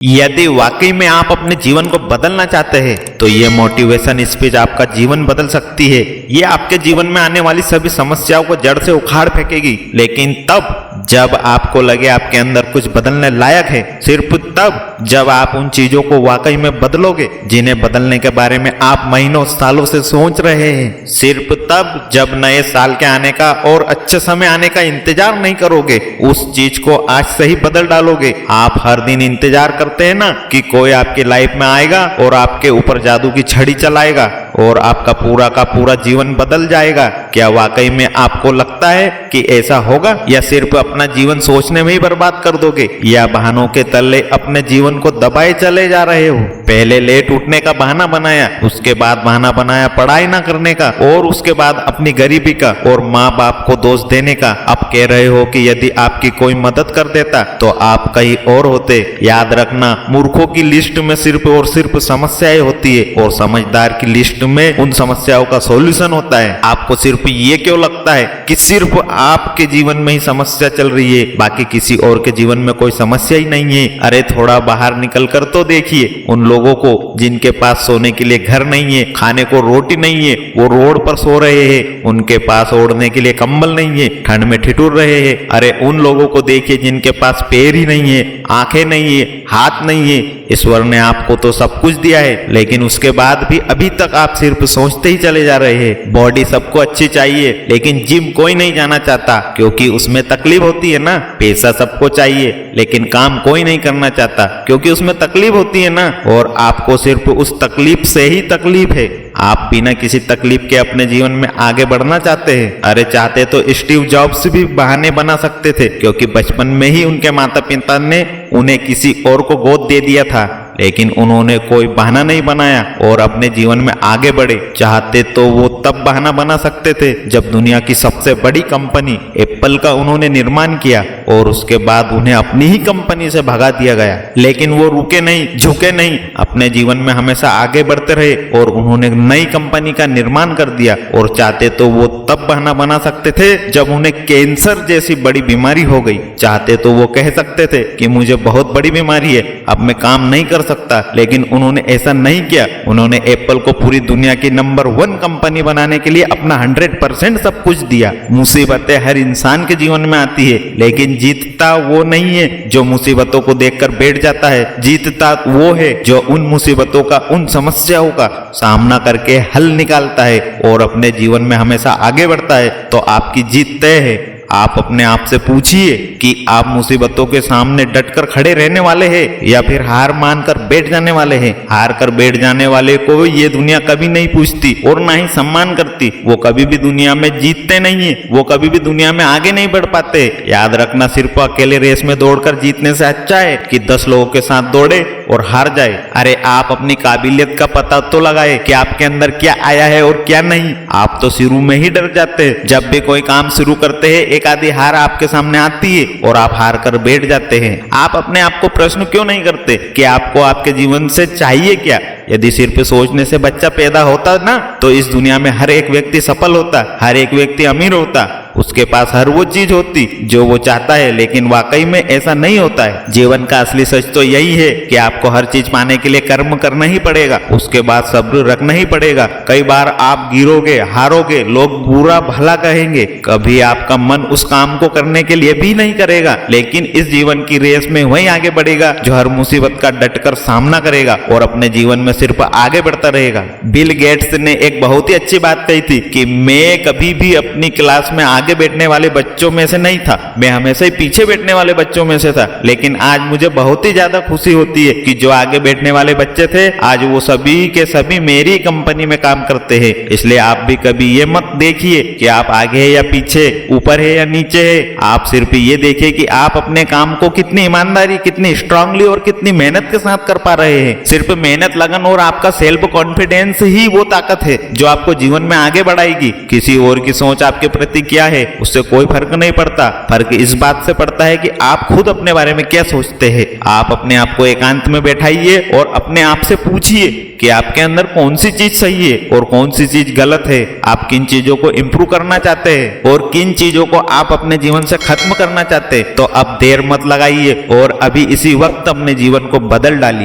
यदि वाकई में आप अपने जीवन को बदलना चाहते हैं तो ये मोटिवेशन स्पीच आपका जीवन बदल सकती है। ये आपके जीवन में आने वाली सभी समस्याओं को जड़ से उखाड़ फेंकेगी, लेकिन तब जब आपको लगे आपके अंदर कुछ बदलने लायक है। सिर्फ तब जब आप उन चीजों को वाकई में बदलोगे जिन्हें बदलने के बारे में आप महीनों सालों से सोच रहे हैं। सिर्फ तब जब नए साल के आने का और अच्छे समय आने का इंतजार नहीं करोगे, उस चीज को आज से ही बदल डालोगे। आप हर दिन इंतजार करते हैं ना कि कोई आपकी लाइफ में आएगा और आपके ऊपर जादू की छड़ी चलाएगा और आपका पूरा का पूरा जीवन बदल जाएगा। क्या वाकई में आपको लगता है कि ऐसा होगा, या सिर्फ अपना जीवन सोचने में ही बर्बाद कर दोगे, या बहानों के तले अपने जीवन को दबाए चले जा रहे हो? पहले लेट उठने का बहाना बनाया, उसके बाद बहाना बनाया पढ़ाई ना करने का, और उसके बाद अपनी गरीबी का और माँ बाप को दोष देने का। अब कह रहे हो कि यदि आपकी कोई मदद कर देता तो आप कहीं और होते। याद रखना, मूर्खों की लिस्ट में सिर्फ और सिर्फ समस्याएं होती है और समझदार की लिस्ट में उन समस्याओं का सॉल्यूशन होता है। आपको सिर्फ ये क्यों लगता है कि सिर्फ आपके जीवन में ही समस्या चल रही है, बाकी किसी और के जीवन में कोई समस्या ही नहीं है? अरे थोड़ा बाहर निकल कर तो देखिए उन लोगों को जिनके पास सोने के लिए घर नहीं है, खाने को रोटी नहीं है, वो रोड पर सो रहे हैं। उनके पास ओढ़ने के लिए कंबल नहीं है, ठंड में ठिठुर रहे हैं। अरे उन लोगों को देखिए जिनके पास पैर ही नहीं है, आंखें नहीं है, हाथ नहीं है। ईश्वर ने आपको तो सब कुछ दिया है, लेकिन उसके बाद भी अभी तक आप सिर्फ सोचते ही चले जा रहे हैं। बॉडी सबको अच्छी चाहिए, लेकिन जिम कोई नहीं जाना चाहता क्योंकि उसमें तकलीफ होती है ना। पैसा सबको चाहिए, लेकिन काम कोई नहीं करना चाहता क्योंकि उसमें तकलीफ होती है ना। और आपको सिर्फ उस तकलीफ से ही तकलीफ है। आप बिना किसी तकलीफ के अपने जीवन में आगे बढ़ना चाहते हैं। अरे चाहते तो स्टीव जॉब्स भी बहाने बना सकते थे, क्योंकि बचपन में ही उनके माता पिता ने उन्हें किसी और को गोद दे दिया था, लेकिन उन्होंने कोई बहाना नहीं बनाया और अपने जीवन में आगे बढ़े। चाहते तो वो तब बहाना बना सकते थे जब दुनिया की सबसे बड़ी कंपनी एप्पल का उन्होंने निर्माण किया और उसके बाद उन्हें अपनी ही कंपनी से भगा दिया गया। लेकिन वो रुके नहीं, झुके नहीं, अपने जीवन में हमेशा आगे बढ़ते रहे और उन्होंने नई कंपनी का निर्माण कर दिया। और चाहते तो वो तब बहाना बना सकते थे जब उन्हें कैंसर जैसी बड़ी बीमारी हो गई। चाहते तो वो कह सकते थे कि मुझे बहुत बड़ी बीमारी है, अब मैं काम नहीं कर सकता, लेकिन उन्होंने ऐसा नहीं किया। उन्होंने एप्पल को पूरी दुनिया की नंबर 1 कंपनी बनाने के लिए अपना 100% सब कुछ दिया। मुसीबतें हर इंसान के जीवन में आती है, लेकिन जीतता वो नहीं है जो मुसीबतों को देखकर बैठ जाता है। जीतता वो है जो उन मुसीबतों का, उन समस्याओं का सामना करके हल निकालता है और अपने जीवन में हमेशा आगे बढ़ता है। तो आपकी जीत तय है। आप अपने आप से पूछिए कि आप मुसीबतों के सामने डटकर खड़े रहने वाले हैं या फिर हार मानकर बैठ जाने वाले हैं। हार कर बैठ जाने वाले को ये दुनिया कभी नहीं पूछती और ना ही सम्मान करती। वो कभी भी दुनिया में जीतते नहीं है, वो कभी भी दुनिया में आगे नहीं बढ़ पाते। याद रखना, सिर्फ अकेले रेस में दौड़कर जीतने से अच्छा है कि 10 लोगों के साथ दौड़े और हार जाए। अरे आप अपनी काबिलियत का पता तो लगाए कि आपके अंदर क्या आया है और क्या नहीं। आप तो शुरू में ही डर जाते हैं। जब भी कोई काम शुरू करते हैं, एक आधी हार आपके सामने आती है और आप हार कर बैठ जाते हैं। आप अपने आप को प्रश्न क्यों नहीं करते कि आपको आपके जीवन से चाहिए क्या? यदि सिर्फ सोचने से बच्चा पैदा होता ना तो इस दुनिया में हर एक व्यक्ति सफल होता, हर एक व्यक्ति अमीर होता, उसके पास हर वो चीज होती जो वो चाहता है। लेकिन वाकई में ऐसा नहीं होता है। जीवन का असली सच तो यही है कि आपको हर चीज पाने के लिए कर्म करना ही पड़ेगा, उसके बाद सब्र रखना ही पड़ेगा। कई बार आप गिरोगे, हारोगे, लोग बुरा भला कहेंगे, कभी आपका मन उस काम को करने के लिए भी नहीं करेगा, लेकिन इस जीवन की रेस में वही आगे बढ़ेगा जो हर मुसीबत का डटकर सामना करेगा और अपने जीवन में सिर्फ आगे बढ़ता रहेगा। बिल गेट्स ने एक बहुत ही अच्छी बात कही थी कि मैं कभी भी अपनी क्लास में आगे बैठने वाले बच्चों में से नहीं था, मैं हमेशा ही पीछे बैठने वाले बच्चों में से था। लेकिन आज मुझे बहुत ही ज्यादा खुशी होती है कि जो आगे बैठने वाले बच्चे थे, आज वो सभी के सभी मेरी कंपनी में काम करते हैं। इसलिए आप भी कभी ये मत देखिए कि आप आगे है या पीछे, ऊपर है या नीचे है। आप सिर्फ ये देखिए कि आप अपने काम को कितनी ईमानदारी, कितनी स्ट्रांगली और कितनी मेहनत के साथ कर पा रहे हैं। सिर्फ मेहनत, लगन और आपका सेल्फ कॉन्फिडेंस ही वो ताकत है जो आपको जीवन में आगे बढ़ाएगी। किसी और की सोच आपके प्रति क्या है है उससे कोई फर्क नहीं पड़ता। फर्क इस बात से पड़ता है कि आप खुद अपने बारे में क्या सोचते हैं। आप अपने आप को एकांत में बैठाइए और अपने आप से पूछिए कि आपके अंदर कौन सी चीज सही है और कौन सी चीज गलत है। आप किन चीजों को इम्प्रूव करना चाहते हैं और किन चीजों को आप अपने जीवन से खत्म करना चाहते हैं। तो अब देर मत लगाइए और अभी इसी वक्त अपने जीवन को बदल डालिए।